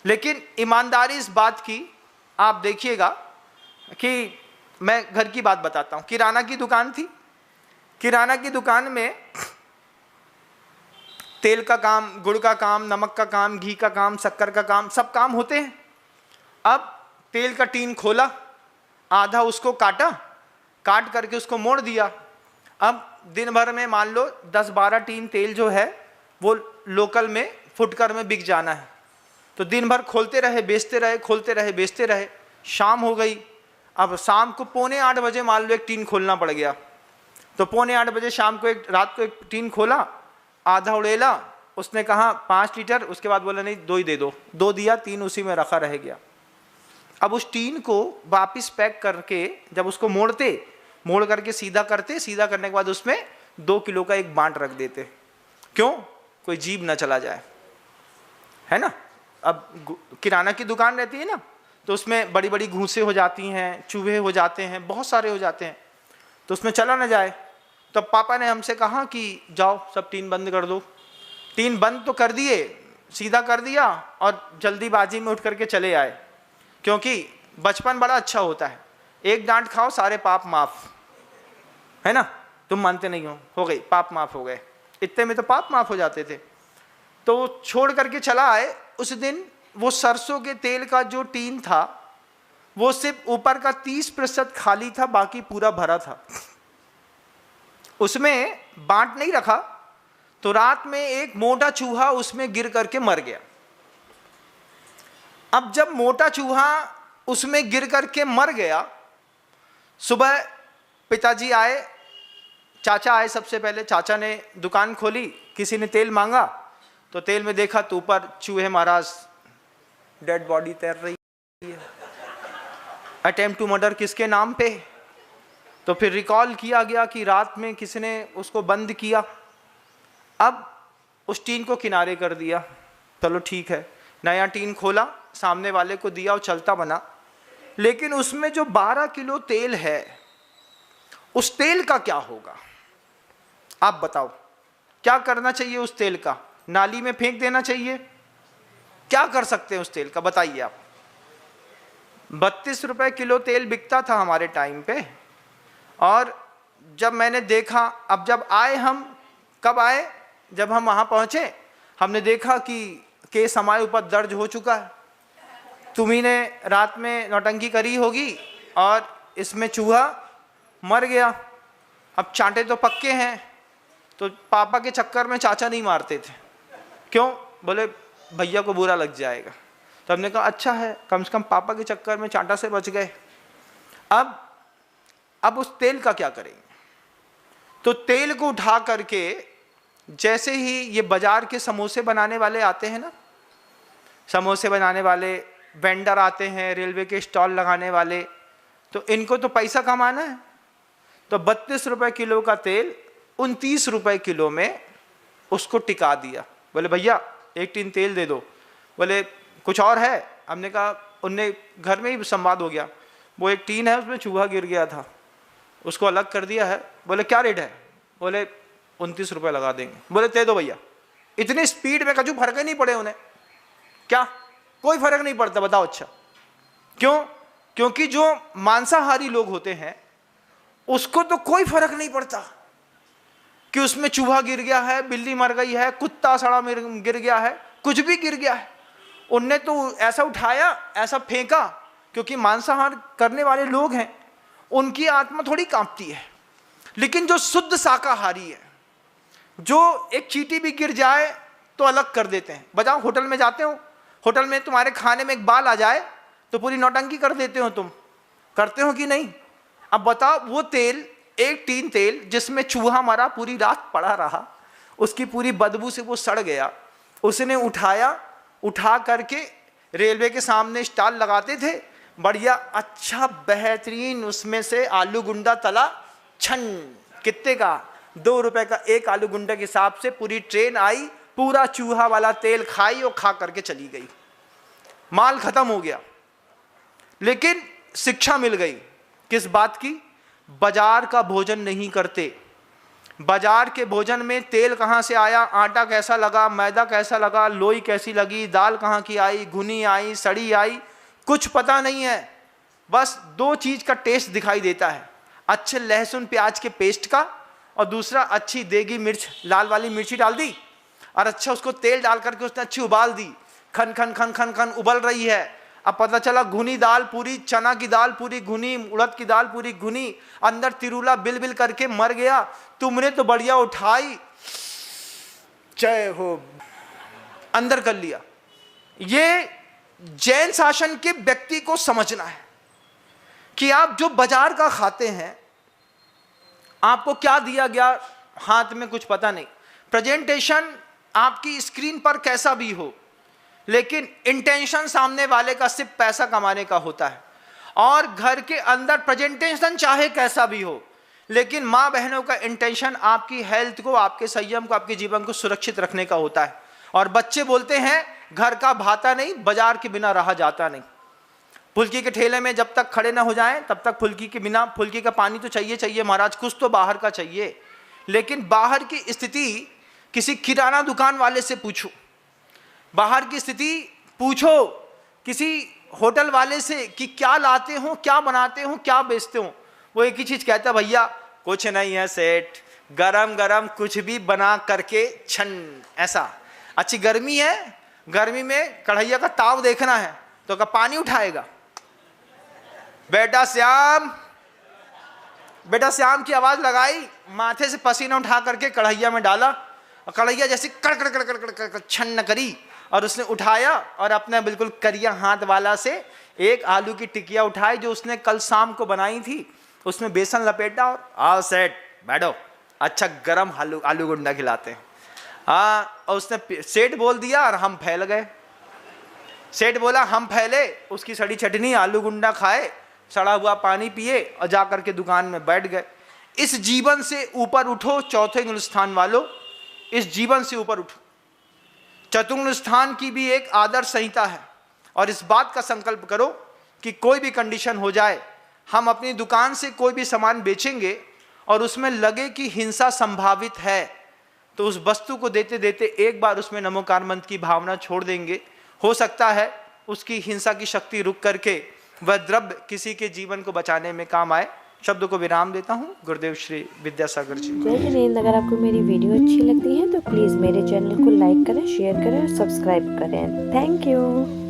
लेकिन ईमानदारी इस बात की, आप देखिएगा कि मैं घर की बात बताता हूँ। किराना की दुकान थी, किराना की दुकान में तेल का काम, गुड़ का काम, नमक का काम, घी का काम, शक्कर का काम, सब काम होते हैं। अब तेल का टीन खोला, आधा उसको काटा, काट करके उसको मोड़ दिया। अब दिन भर में मान लो 10-12 टीन तेल जो है वो लोकल में फुटकर में बिक जाना है, तो दिन भर खोलते रहे बेचते रहे, खोलते रहे बेचते रहे। शाम हो गई, अब शाम को 7:45 बजे मान लो एक टीन खोलना पड़ गया, तो 7:45 बजे शाम को रात को एक टीन खोला, आधा उड़ेला, उसने कहा 5 लीटर, उसके बाद बोला नहीं 2 ही दे दो, 2 दिया, 3 उसी में रखा रह गया। अब उस टीन को वापस पैक करके जब उसको मोड़ करके सीधा करते, सीधा करने के बाद उसमें 2 किलो का एक बांट रख देते, क्यों? कोई जीभ ना चला जाए, है ना। अब किराना की दुकान रहती है ना, तो उसमें बड़ी बड़ी घूंसे हो जाती हैं, चूहे हो जाते हैं, बहुत सारे हो जाते हैं, तो उसमें चला ना जाए। तो पापा ने हमसे कहा कि जाओ सब टीन बंद कर दो। टीन बंद तो कर दिए, सीधा कर दिया और जल्दीबाजी में उठ करके चले आए, क्योंकि बचपन बड़ा अच्छा होता है, एक डांट खाओ सारे पाप माफ, है ना। तुम मानते नहीं हो गई, पाप माफ हो गए, इतने में तो पाप माफ हो जाते थे। तो छोड़ करके चला आए। उस दिन वो सरसों के तेल का जो टीन था वो सिर्फ ऊपर का 30% खाली था, बाकी पूरा भरा था। उसमें बांट नहीं रखा, तो रात में एक मोटा चूहा उसमें गिर करके मर गया। अब जब मोटा चूहा उसमें गिर करके मर गया, सुबह पिताजी आए, चाचा आए, सबसे पहले चाचा ने दुकान खोली, किसी ने तेल मांगा, तो तेल में देखा तो ऊपर चूहे महाराज डेड बॉडी तैर रही है, अटेम्प्ट टू मर्डर किसके नाम पे। तो फिर रिकॉल किया गया कि रात में किसी ने उसको बंद किया। अब उस टीन को किनारे कर दिया, चलो ठीक है, नया टीन खोला, सामने वाले को दिया और चलता बना। लेकिन उसमें जो 12 किलो तेल है, उस तेल का क्या होगा आप बताओ? क्या करना चाहिए उस तेल का? नाली में फेंक देना चाहिए? क्या कर सकते हैं उस तेल का, बताइए आप। 32 रुपए किलो तेल बिकता था हमारे टाइम पे। और जब मैंने देखा, अब जब आए हम, कब आए, जब हम वहां पहुंचे, हमने देखा कि केस हमारे ऊपर दर्ज हो चुका है, तुम्ही ने रात में नौटंकी करी होगी और इसमें चूहा मर गया। अब चांटे तो पक्के हैं, तो पापा के चक्कर में चाचा नहीं मारते थे, क्यों? बोले भैया को बुरा लग जाएगा। तो हमने कहा अच्छा है, कम से कम पापा के चक्कर में चांटा से बच गए। अब उस तेल का क्या करेंगे? तो तेल को उठा करके, जैसे ही ये बाजार के समोसे बनाने वाले आते हैं ना, समोसे बनाने वाले वेंडर आते हैं, रेलवे के स्टॉल लगाने वाले, तो इनको तो पैसा कमाना है। तो 32 रुपए किलो का तेल 29 रुपए किलो में उसको टिका दिया। बोले भैया एक टीन तेल दे दो। बोले कुछ और है? हमने कहा, उनने घर में ही संवाद हो गया, वो एक टीन है उसमें चूहा गिर गया था, उसको अलग कर दिया है। बोले क्या रेट है? बोले 29 रुपए लगा देंगे। बोले दे दो भैया। इतनी स्पीड में कछु फर्क ही नहीं पड़े उन्हें, क्या कोई फर्क नहीं पड़ता? बताओ। अच्छा क्यों? क्योंकि जो मांसाहारी लोग होते हैं उसको तो कोई फर्क नहीं पड़ता कि उसमें चूहा गिर गया है, बिल्ली मर गई है, कुत्ता सड़ा गिर गया है, कुछ भी गिर गया है, उनने तो ऐसा उठाया, ऐसा फेंका। क्योंकि मांसाहार करने वाले लोग हैं, उनकी आत्मा थोड़ी कांपती है। लेकिन जो शुद्ध शाकाहारी है, जो एक चींटी भी गिर जाए तो अलग कर देते हैं। बताओ, होटल में जाते हो, होटल में तुम्हारे खाने में एक बाल आ जाए तो पूरी नौटंकी कर देते हो, तुम करते हो कि नहीं? अब बताओ, वो तेल, एक टीन तेल जिसमें चूहा मरा, पूरी रात पड़ा रहा, उसकी पूरी बदबू से वो सड़ गया, उसने उठाया, उठा करके रेलवे के सामने स्टॉल लगाते थे, बढ़िया अच्छा बेहतरीन उसमें से आलू गुंडा तला, छन, कितने का? 2 रुपए का एक आलू गुंडा के हिसाब से पूरी ट्रेन आई, पूरा चूहा वाला तेल खाई और खा करके चली गई, माल खत्म हो गया। लेकिन शिक्षा मिल गई किस बात की? बाजार का भोजन नहीं करते, बाजार के भोजन में तेल कहाँ से आया, आटा कैसा लगा, मैदा कैसा लगा, लोई कैसी लगी, दाल कहाँ की आई, घुनी आई, सड़ी आई, कुछ पता नहीं है। बस दो चीज का टेस्ट दिखाई देता है, अच्छे लहसुन प्याज के पेस्ट का, और दूसरा अच्छी देगी मिर्च, लाल वाली मिर्ची डाल दी और अच्छा उसको तेल डाल करके उसने अच्छी उबाल दी, खन खन खन खन खन उबल रही है। अब पता चला घुनी दाल पूरी, चना की दाल पूरी घुनी, उड़द की दाल पूरी घुनी, अंदर तिरुला बिल बिल करके मर गया। तुमने तो बढ़िया उठाई, जय हो, अंदर कर लिया। ये जैन शासन के व्यक्ति को समझना है कि आप जो बाजार का खाते हैं, आपको क्या दिया गया हाथ में कुछ पता नहीं, प्रेजेंटेशन आपकी स्क्रीन पर कैसा भी हो, लेकिन इंटेंशन सामने वाले का सिर्फ पैसा कमाने का होता है। और घर के अंदर प्रेजेंटेशन चाहे कैसा भी हो, लेकिन माँ बहनों का इंटेंशन आपकी हेल्थ को, आपके संयम को, आपके जीवन को सुरक्षित रखने का होता है। और बच्चे बोलते हैं घर का भाता नहीं, बाजार के बिना रहा जाता नहीं। फुल्की के ठेले में जब तक खड़े ना हो जाएं तब तक फुल्की के बिना, फुल्की का पानी तो चाहिए चाहिए महाराज, कुछ तो बाहर का चाहिए। लेकिन बाहर की स्थिति किसी किराना दुकान वाले से पूछो, बाहर की स्थिति पूछो किसी होटल वाले से कि क्या लाते हो, क्या बनाते हो, क्या बेचते हो, वो एक ही चीज कहता है, भैया कुछ नहीं है सेठ, गरम गरम कुछ भी बना करके छन। ऐसा अच्छी गर्मी है, गर्मी में कढ़ैया का ताव देखना है तो क्या पानी उठाएगा? बेटा श्याम, बेटा श्याम की आवाज लगाई, माथे से पसीना उठा करके कढ़ैया में डाला, और कढ़ैया जैसे कड़ कड़ कड़ कड़ कड़ कड़ छन्न करी, और उसने उठाया और अपने बिल्कुल करिया हाथ वाला से एक आलू की टिकिया उठाई जो उसने कल शाम को बनाई थी, उसमें बेसन लपेटा और आओ सेठ बैठो, अच्छा गरम आलू गुंडा खिलाते हैं। हाँ, और उसने सेठ बोल दिया और हम फैल गए। सेठ बोला हम फैले, उसकी सड़ी चटनी आलू गुंडा खाए, सड़ा हुआ पानी पिए और जाकर के दुकान में बैठ गए। इस जीवन से ऊपर उठो चौथे गुणस्थान वालों, इस जीवन से ऊपर उठो। चतुर्थ स्थान की भी एक आदर्श संहिता है, और इस बात का संकल्प करो कि कोई भी कंडीशन हो जाए, हम अपनी दुकान से कोई भी सामान बेचेंगे और उसमें लगे कि हिंसा संभावित है, तो उस वस्तु को देते देते एक बार उसमें नमोकार मंत्र की भावना छोड़ देंगे। हो सकता है उसकी हिंसा की शक्ति रुक करके वह द्रव्य किसी के जीवन को बचाने में काम आए। शब्द को विराम देता हूँ। गुरुदेव श्री विद्यासागर जी। जय हिंद। अगर आपको मेरी वीडियो अच्छी लगती है तो प्लीज़ मेरे चैनल को लाइक करें, शेयर करें और सब्सक्राइब करें। Thank you.